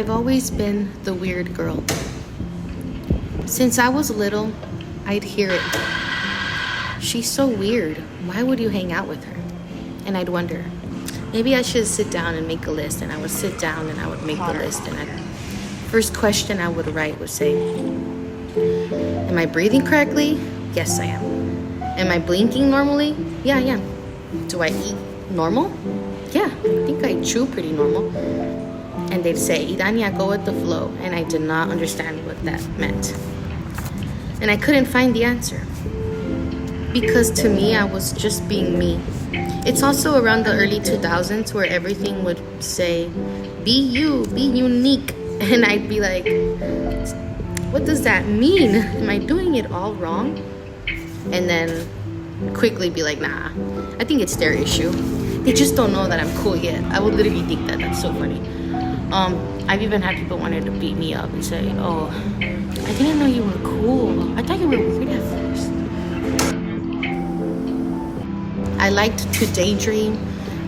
I've always been the weird girl. Since I was little, I'd hear it. She's so weird. Why would you hang out with her? And I'd wonder, maybe I should sit down and make a list. And I would sit down and I would make the list. And first question I would write would say, am I breathing correctly? Yes, I am. Am I blinking normally? Yeah, I am. Do I eat normal? Yeah, I think I chew pretty normal. And they'd say, Idania, go with the flow. And I did not understand what that meant. And I couldn't find the answer. Because to me, I was just being me. It's also around the early 2000s where everything would say, be you, be unique. And I'd be like, what does that mean? Am I doing it all wrong? And then quickly be like, nah, I think it's their issue. They just don't know that I'm cool yet. I would literally think that. That's so funny. I've even had people wanted to beat me up and say, oh, I didn't know you were cool. I thought you were weird at first. I liked to daydream.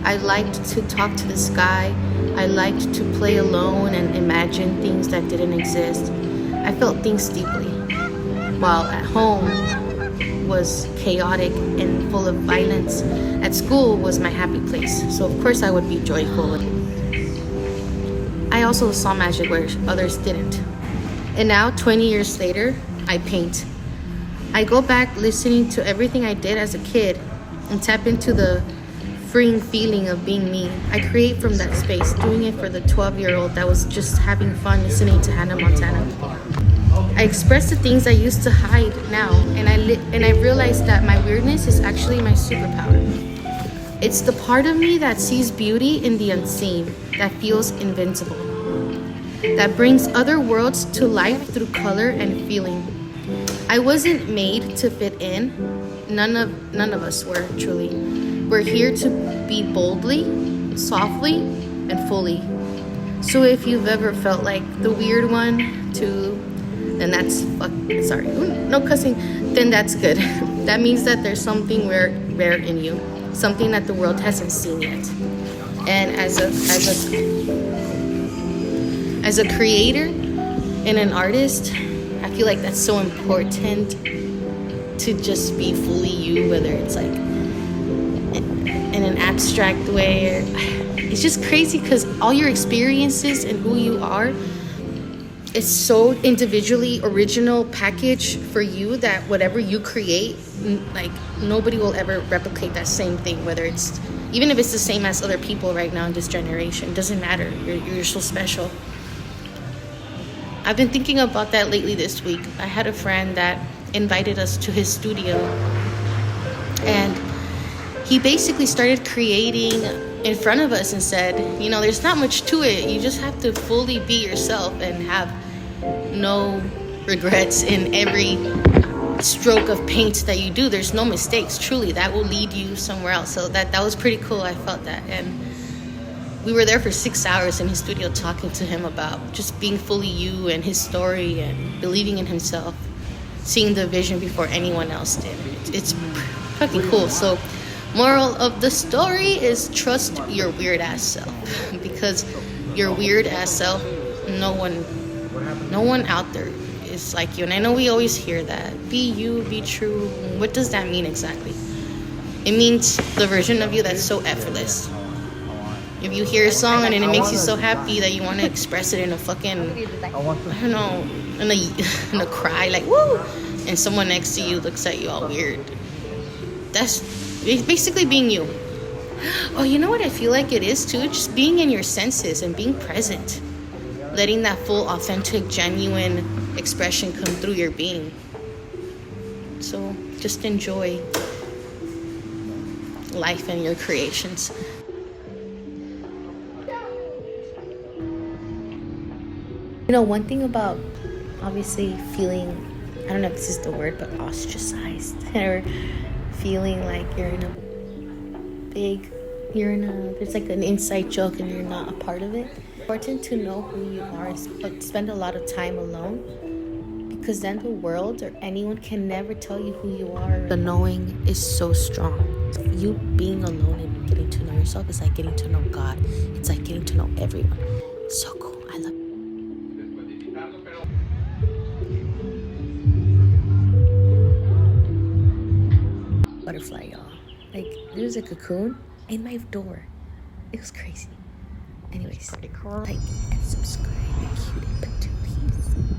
I liked to talk to the sky. I liked to play alone and imagine things that didn't exist. I felt things deeply. While at home was chaotic and full of violence, at school was my happy place. So of course I would be joyful. I also saw magic where others didn't. And now, 20 years later, I paint. I go back listening to everything I did as a kid and tap into the freeing feeling of being me. I create from that space, doing it for the 12-year-old that was just having fun listening to Hannah Montana. I express the things I used to hide now, and I realized that my weirdness is actually my superpower. It's the part of me that sees beauty in the unseen, that feels invincible, that brings other worlds to life through color and feeling. I wasn't made to fit in. None of us were, truly. We're here to be boldly, softly, and fully. So if you've ever felt like the weird one too, then no cussing, then that's good. That means that there's something rare in you, something that the world hasn't seen yet. And as a creator and an artist, I feel like that's so important to just be fully you, whether it's like in an abstract way. It's just crazy because all your experiences and who you are is so individually original package for you that whatever you create, like nobody will ever replicate that same thing, whether it's even if it's the same as other people right now in this generation. It doesn't matter. You're so special. I've been thinking about that lately this week. I had a friend that invited us to his studio, and he basically started creating in front of us and said, you know, there's not much to it. You just have to fully be yourself and have no regrets in every stroke of paint that you do. There's no mistakes. Truly, that will lead you somewhere else. So that was pretty cool. I felt that. And we were there for 6 hours in his studio talking to him about just being fully you and his story and believing in himself, seeing the vision before anyone else did. It's fucking cool. So moral of the story is trust your weird ass self, because your weird ass self, no one out there is like you. And I know we always hear that, be you, be true. What does that mean exactly? It means the version of you that's so effortless. If you hear a song and it makes you so happy that you want to express it in a fucking, I don't know, in a cry, like woo, and someone next to you looks at you all weird. That's basically being you. Oh, you know what I feel like it is too? Just being in your senses and being present. Letting that full, authentic, genuine expression come through your being. So just enjoy life and your creations. You know, one thing about obviously feeling, I don't know if this is the word, but ostracized, or feeling like there's like an inside joke and you're not a part of it. It's important to know who you are and spend a lot of time alone, because then the world or anyone can never tell you who you are. The knowing is so strong. You being alone and getting to know yourself is like getting to know God. It's like getting to know everyone. So cool. I love it. was a cocoon in my door. It was crazy. Anyways, like and subscribe, cutie patooties.